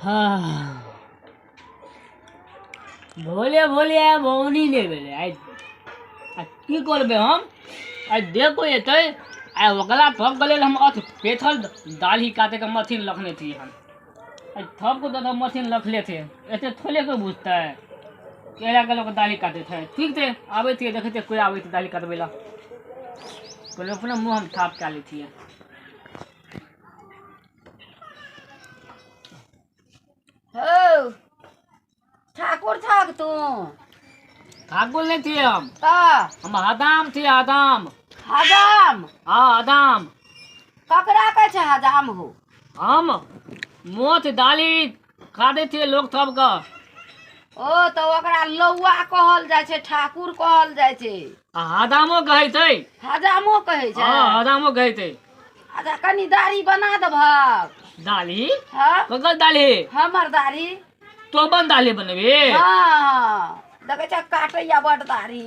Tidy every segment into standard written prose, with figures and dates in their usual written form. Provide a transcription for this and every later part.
हाँ भोले भोले बौनी नहीं भेले आई की करबे हम आई देखो ये तो आई वगला थप गले हम अथ पेथल दाढ़ी काटे का मशीन रखने थी हम आई थप को दादा मशीन रख ले थे ऐसे थोड़े को बुझता है केरा गलो को दाढ़ी काटे थे ठीक थे आवे थे देखे थे कोई आवे थे दाढ़ी काटबेला पहले अपना मुंह हम थाप के ली थी हो ठाकुर थाक तू ठाकुर नहीं थे हम आदाम थे आदाम हजाम हाँ आदाम ककरा के छे हजाम हो हम मोथ दाली खादे थे लोग थप का ओ तो ओकरा लौआ कहल जाय छे ठाकुर कहल जाय छे आदामो कहे थे हजामो कहे छे हाँ आदामो कहे थे अच्छा कनी दाढ़ी बना दभक दाली हां ककर दाली हमर दाढ़ी तो बन दाली बनबे हां देखे छ काटैया बड दाढ़ी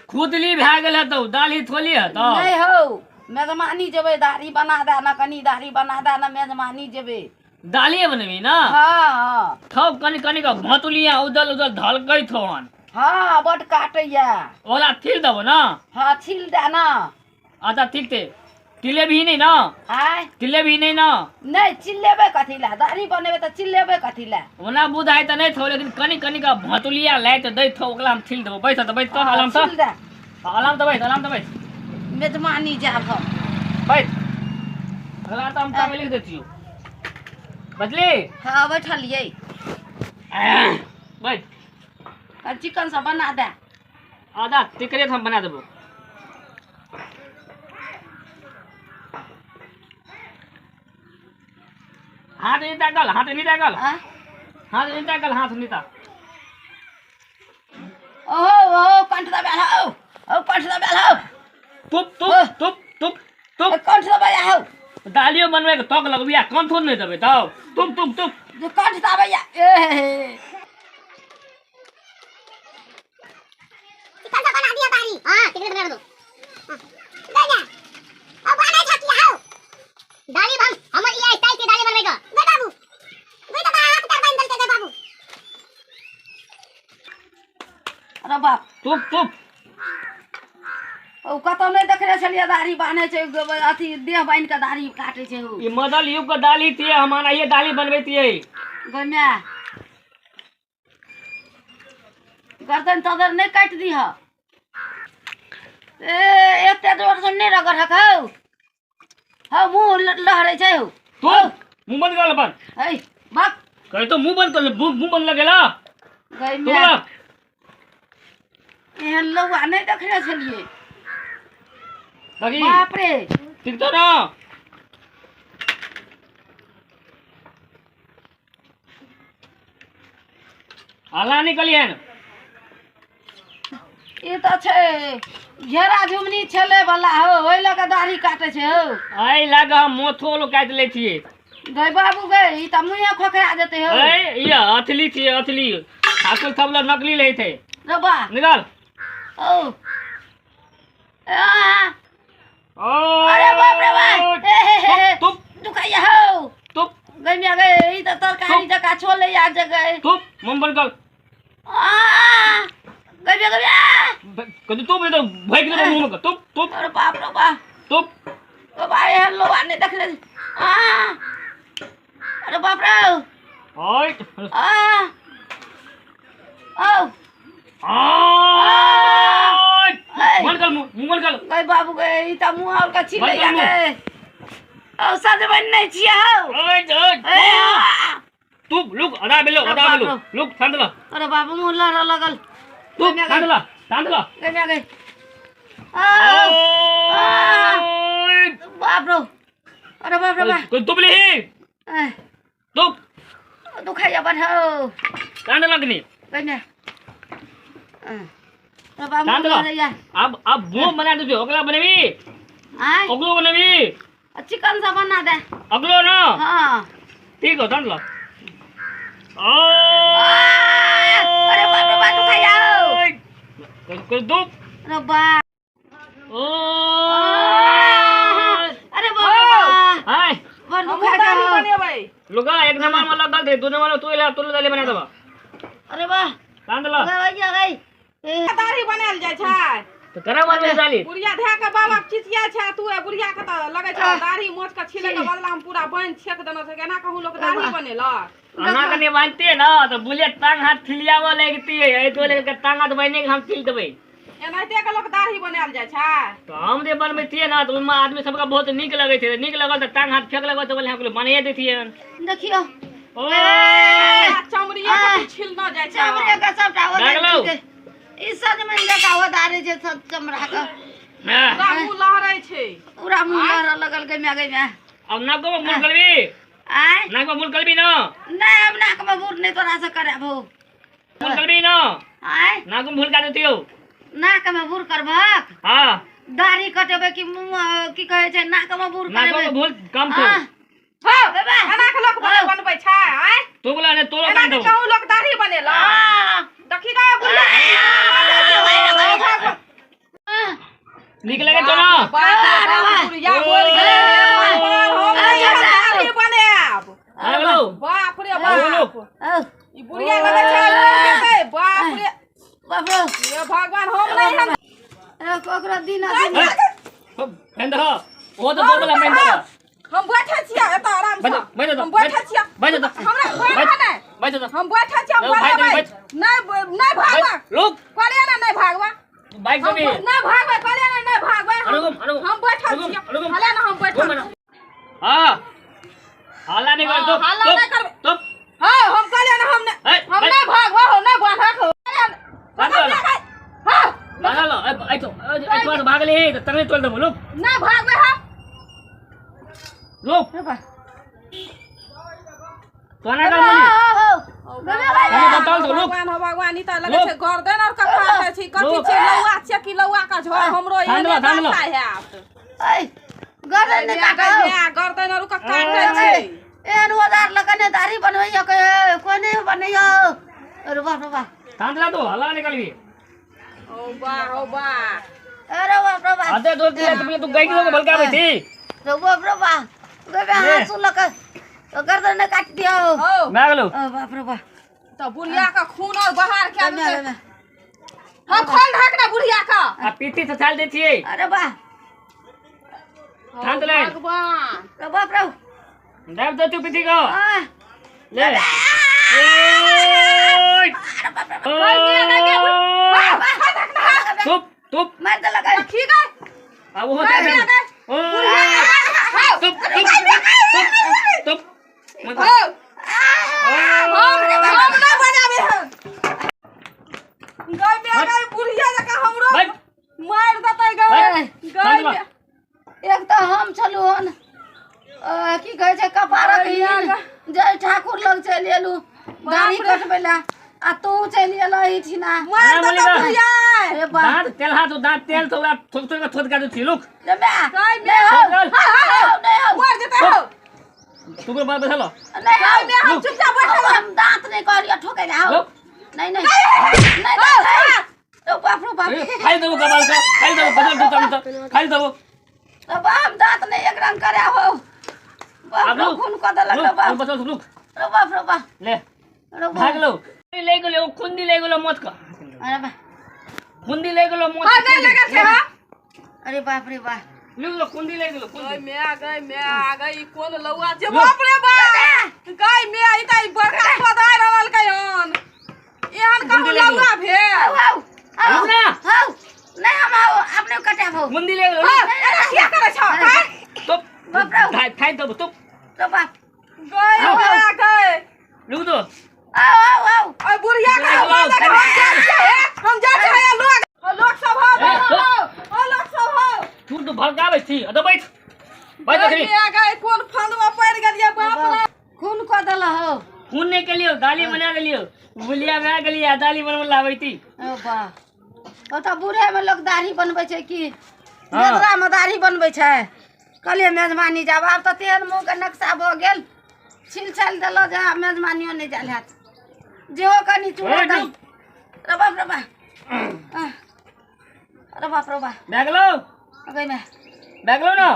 खुदली भए गेल तो दाली थोली है तो नहीं हो मेजमानी जेबे दाढ़ी बना दे ना कनी दाढ़ी बना दे ना मेजमानी जेबे दाली बनबी ना हां हां थप कनी कनी का भतुलिया उदल उदल ढलकै थोन हां बड काटैया ओला थिल दबो ना हां छिल दे ना अच्छा ठीक थे तिले भी नहीं ना आय तिले भी नहीं ना नहीं चिल्लेबे कथिला दाढ़ी बनेबे त चिल्लेबे कथिला ओना बुझाय त नहीं थो लेकिन कनी कनी का भतुलिया लाय त दै थो ओकला हम थिल देबो बैठ त बैठ तो आराम से छिल दे आराम त बैठ मेजमानी जाब हम बैठ अगला तो हम का लिख देती हूं बदली हां बैठलिए बैठ और चिकन सब बना दे आधा तिकरे हम बना देबो हाथ नीता गल हाथ नीता गल हाथ नीता गल हाथ नीता ओहो ओहो कंठ दबे हो ओ कंठ दबे हो तुप तुप तुप तुप तुप कंठ दबे हो दालियो बनवे के तक लगबिया कौन थोन नहीं देबे तब तुप तुप तुप जो कंठ दबे या ए चिकन सा बना दिया तारी हां चिकन बना दो दे जा अब बना छकिया हो दाली हम ये स्टाइल की दाली बनवेगा दे बाबू दे दादा हाथ कर बंद कर दे बाबू अरे बाप तुप तुप ओ कतो नहीं देखले छलिए दाढ़ी बान्हे छै अथी देह बान्ह के दाढ़ी काटे छै हो ये मदल युग का दाली थी हमारा ये दाली बनवेती है गम्या गर्दन तदर नहीं काट दी ह ए एते जोर से नहीं रगड़ हकौ हां मुंह लहरे छै हो तू मुंह बंद कर अपन ए बाप कहे तो मुंह बंद कर ले मुंह बंद लगेला गम्या एहन लौआ नहीं देखले छलिए लगी बाप रे ठीक तो ना आला निकलिए न ये तो छे घेरा झुमनी छले वाला हो ओइ लगे दाढ़ी काटे छे हो आई लगा मोथोलो काट ले छिए गई बाबू गई ई त मुंह खोखरा जेते हो ए ये अथली थी अथली ठाकुर थबला नकली ले थे रे बा निकाल ओ आ ओ अरे बाप रे बा तुप दुखाया हो तुप गई में गई ई त तरकारी जका छोले आ जगह तुप मुंह बंद कर आ गई में गई कदू तुप नहीं तो भाई के मुंह में कर तुप तुप अरे बाप रे बा तुप ओ भाई हेलो आने देख ले आ अरे बाप रे ओए आ ओ बंद कर मुंह बंद कर गई बाबू गई त मुंह और का छिले या गए ओ सजवन नहीं छिया हो ओए तू लुक अदा बेलो लुक थांदला अरे बाबू मुंह लहरा लगल तू थांदला गई में गई ओए बाप रो अरे बाप रे बा कोई तुबली ही तुप दुखाया बन हो थांदला कि नहीं गई में अरे बाबू थांदला लहरा अब वो बना दे अगला बनेवी आय अगलो बनेवी चिकन सा बना दे अगलो ना हां ठीक हो थांदला अरे बाप रे बा दुखाया हो कोई दुप अरे बा ओ अरे बाप रे बा हाय बड़ दुखा का हो लुका एक नंबर में लग दे, 2 नंबर में तू दाली बना देबा। अरे वाह कांद ला गई दाढ़ी बनाल जाय छै तो करा मार दाली बुढ़िया धै के बाबा चिचिया छै तू ए बुढ़िया के त लगे छै दाढ़ी मोछ के छिले के बदला में पूरा बन छेक देना छै केना कहू लोग दाढ़ी बनेला अना कने बांधते ना तो बुले टांग हाथ फिलियावा लगती है ए तो लेके टांग हाथ बने के हम फिल देबै एनाइते के लोग दाढ़ी बनाल जाय छै तो हम दे बनबैतिए ना तो उनमें आदमी सबका बहुत निक लगे थे, निक लगल तो टांग हाथ फेंक लगल तो बोले हम बनाइए देतिए। देखियो ओ चमड़िया के छिल न जाय छै चमड़िया के सबटा हो ई सज में लगा हो दाढ़ी जे सब चमड़ा के पूरा मुंह लहरै छै पूरा मुंह लहर लगल गई में अब नाक में मुंह कलबी आय नाक में मुंह कलबी ना नहीं अब नाक में मुंह नहीं तोरा से करे भो मुंह कलबी ना आय नाक में मुंह का देतियो नाक में बुर करबक हां दाढ़ी कटेबे कि मुंह की कहे छै नाक में बुर नाक करबे में भूल कम तो हो बाबा एना के लोग बनबै छै आय तो बोला ने तो कान दो कहू लोग दाढ़ी बनेला देखी गा बुल्ला निक लगे तो ना बुढ़िया बोल गेले हम दाढ़ी बनाब हेलो बाप रे बाप ई बुढ़िया लगे छै बाप रे बाप रे ये भगवान हम नहीं हम ओकरा दिन बंद हो वो तो बोला बंद हो हम बैठे छियै एत आराम से हम बैठे छियै हमरा बैठे नहीं हम बैठे छियै हम नहीं भागवा रुक कहलिए ना नहीं भागवा बाइक पे भी नहीं भागवा कहलिए ना नहीं भागवा हम बैठे छियै हले ना हम बैठे हां हाला नहीं कर दो हाला नहीं कर तो हां हम कहलिए ना हम नहीं भागवा हो नहीं भागवा हां भागा लो आई तो भाग ले तो तने तोड़ दे लोग नहीं भागवे हां लोग तो ना कर भगवान भगवान ई त लगे छै गर्दन और कखा छै कथि छै लौआ छै कि लौआ का झोर हमरो एने काटा हैत ए गर्दन ने काटा गर्दन और कखा छै एहन ओदार लगने दाढ़ी बनवैया के कोई नहीं बनैया अरे बाप रे बाप कांदला तो हला निकलबी ओ वाह अरे बाप रे बाप आते दो तू गई की बलका बैठी तो बाप रे बाप गबे हाथ सुलक गर्दन ने काट दियो मैं गलो ओ बाप रे बाप तो बुढ़िया का खून और बाहर क्या हम खोल ढाक ना बुढ़िया का आ पीठी से चाल देती है अरे वाह कांद ले भगवान रे बाप रे दाब दे तू पीठी को ले ओए तुप मार दे लगा ठीक है अब हो जाए तुप मत हम ना बनावे हम गई में गई बुढ़िया जका हमरो मार देतै गई एक तो हम छलु हन की कहे छै कपारा के जय ठाकुर लग चल एलु दाढ़ी कटबेला आ तू चल एला ई छिना मार देतै बुढ़िया ए दांत तेल हाथ दांत तेल तो थोक थोक थोक का दे लोग जबे गई में नहीं मार देतै हो तू को बात बैठा लो नहीं में हम चुपचाप बैठल हम दांत नहीं करिया ठोकेला हो नहीं नहीं तो बाप रे बाप खाई दो कबाल का खाई दो बदल दो तुम खाई दो अब हम दांत नहीं एक रंग करे हो बाप रे खून को दलक रे बाप बस रुक रे बाप रे बाप ले भाग लो ले गेलो खुंदी ले गेलो मत का अरे बा खुंदी ले गेलो मत हां नहीं लगा छे अरे बाप रे बाप ले लो खुंदी ले गेलो खुंदी मैं आ गई कोन लौआ छे बाप रे बाप गई मैं ई त बड़का पदार रहल कयन एहन कहू लौआ भे आओ ना आओ नहीं हम आओ अपने कटे हो खुंदी ले गेलो क्या करे छ तो बाप रे खाई दो तो बाप गई आ गई रुक दो आओ ओए बुढ़िया का आवाज हम जा छे लोग सब हो लोग सब हो तू तो भगावे थी अद बैठ बैठ रे आ गए कोन फंद में पड़ गेलिए बाप रे खून को दल हो खून ने के लियो दाली बना के लियो बुलिया में गेलिया दाली बनवा लाबै थी ओ बा ओ त बूढ़े में लोग दाढ़ी बनबै छै की जतरा में दाढ़ी बनबै छै कहलिए मेजबानी जाब आब त तेहन मुंह के नक्शा भ गेल छिल छाल देलो जे मेजबानियो नहीं जाल हाथ जेहो कनी चूड़ा दम रे बाप रे बाप रे बाप बैग लो अबे में बैग लो ना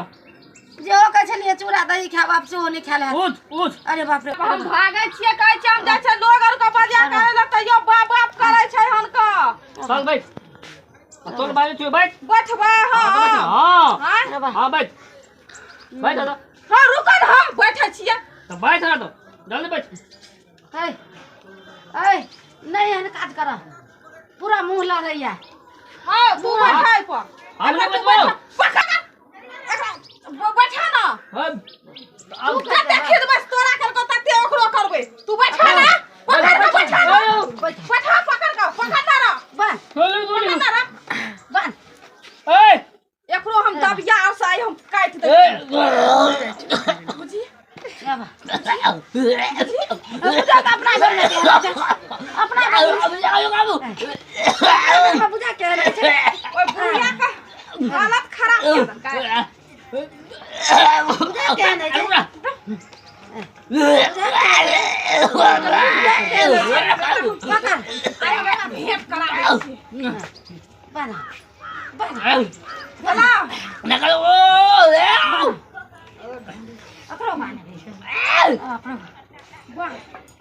जे हो कहै छलिए चूड़ा दही खाब आप सेहो नहीं खाले उठ उठ अरे बाप रे हम भागै छियै कहै छै हम जाइ छै लोग और के बजा करे ल तइयो बाप बाप करै छै हन का चल बैठ तोर बाजू तू बैठ बैठबे हां हां हां हां बैठ बैठ दादा हां रुक न हम बैठै छियै तो बैठ ना तो जल्दी बैठ ए नहीं हन काट कर पूरा मुंह लगैया हां तू बैठै पर हम नहीं बैठबो बैठा ना अब तू कते खेत बस तोरा कर को तते ओकरो करबे तू बैठा ना बैठा पकड़ ना रा बन चलो ना रा बन ए एकरो हम दबिया और से हम काट दे बुझी अपना घर में अपना बुझा के रहे छे ओए बुढ़िया का हालत खराब कर बुझा के नहीं छे भेंट करा बन बोला अपना माने अपना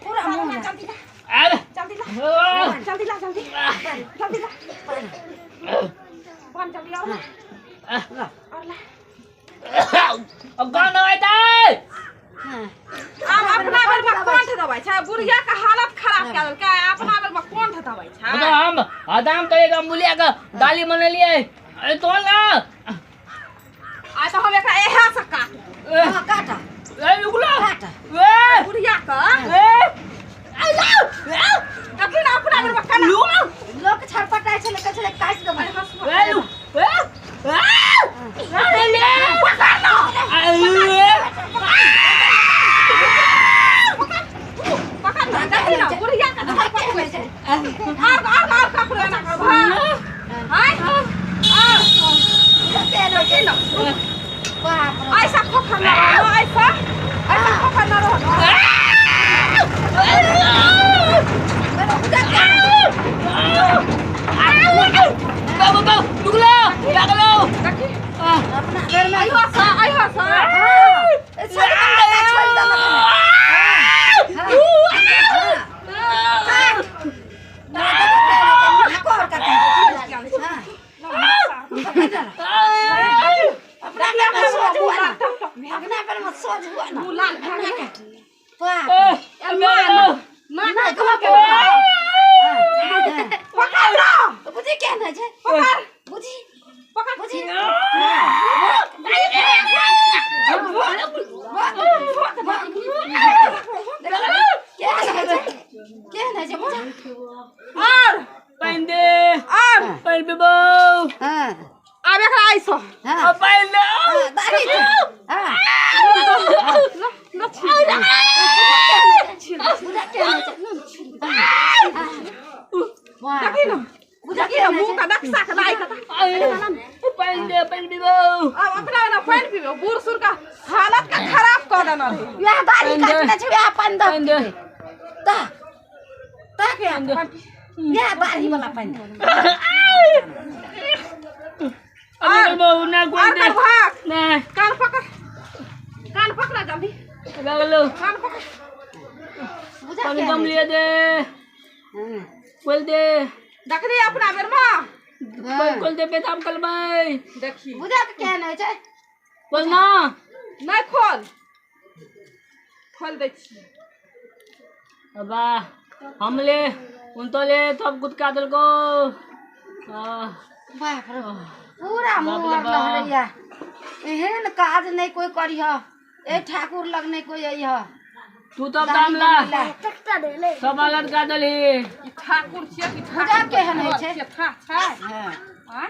पूरा मुंह में जल्दी अरे बन जल्दी आओ अब कौन दवाई दे आप अपना बेर में कोन ठ दवाई छै बुढ़िया का हालत खराब कर देलकै अपना बेर में कोन ठ दवाई छै मतलब हम आदाम तो एक मूलिया का दाली बना लिए अरे तो ना आ तो हम एकरा एहा से काट काटा ए रुकला काटा ए बुढ़िया का ए कथि ना अपना बेर में कना लोग छटपटाई छले कहै छले काट दो ए अरे ले पकड़ ना कथि ना बुढ़िया का धर पकड़ छै आ ककरो ना कर हाय कथि ना बाप रे ऐसा खोखा ना ऐसा खोखा ना रहो अपना घर में आइहो सा छोड़ दो अपना पर मत सोच हुआ ना मुलान बुझी क्या ना छे बुझी बुझी क्या ना छे बुझा और पंदे और पंदे बेबो हां आब एकरा आइसो हां पंदे दादी हां बुझा क्या ना छे वाह देखि न बुझा के मुंह का नक्शा के लाई कता पंदे बेबो अब अपना ना पानी पीबो बूढ़ सुर का हालत का खराब कर देना रे या दादी काटना छे या पंद पंदे ता के या दादी वाला पंद अरे बेबो ना और कोई भाग ना कान पकड़ा जल्दी लगलो कान पकड़ बुझा पानी क्या कम लिए दे हां बोल दे देख रे अपना बेर में बोल दे पेटाम कल भाई देखी बुझा के क्या ना छे बोल ना नहीं खोल दे छी अबा हमले उन तो ले सब कुछ का दल को बाप रे पूरा मुंह लहरिया एहन काज नहीं कोई करिह ए ठाकुर लग नहीं कोई अइह तू तो काम ला सब अलग का दल ही ठाकुर छियै कि बुझा केहन होइ छै था छै हां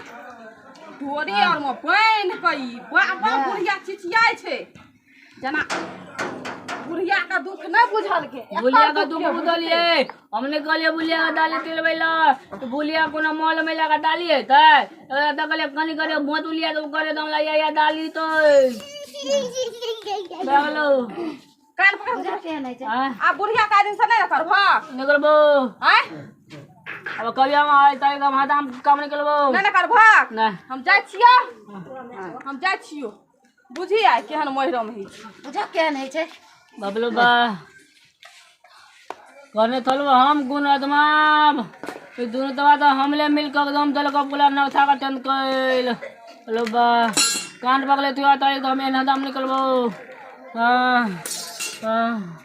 ढोरी और में पानी कई बाबा बुढ़िया चिचियाई छै जना बुढ़िया का दुख न बुझल के बुलिया का दुख बुझलिए हमने कहलिए बुलिया का डाली तिलबैला तो बुलिया कोनो मॉल में लगा डाली है त कहलिए कनी करे मोत उलिया तो करे दम ला या डाली तो लगलो कान पकड़ बुझा केहन होइ छै आ बुढ़िया का दिन से नहीं करबो निकलबो हैं अब कभी हम आए ताई का मादाम काम निकलबो नहीं करबो नहीं हम जाय छियो बुझी आइ केहन मोहरम होइ छै बुझा केहन होइ छै बबलू बा कहने थलवा हम गुण अदमाम ई दुनू दवा तो हमले मिलकर एकदम दलको पूरा नौथा का टन कैल हेलो बा कान पकड़े तू आता एकदम एना दम निकलबो हाँ हाँ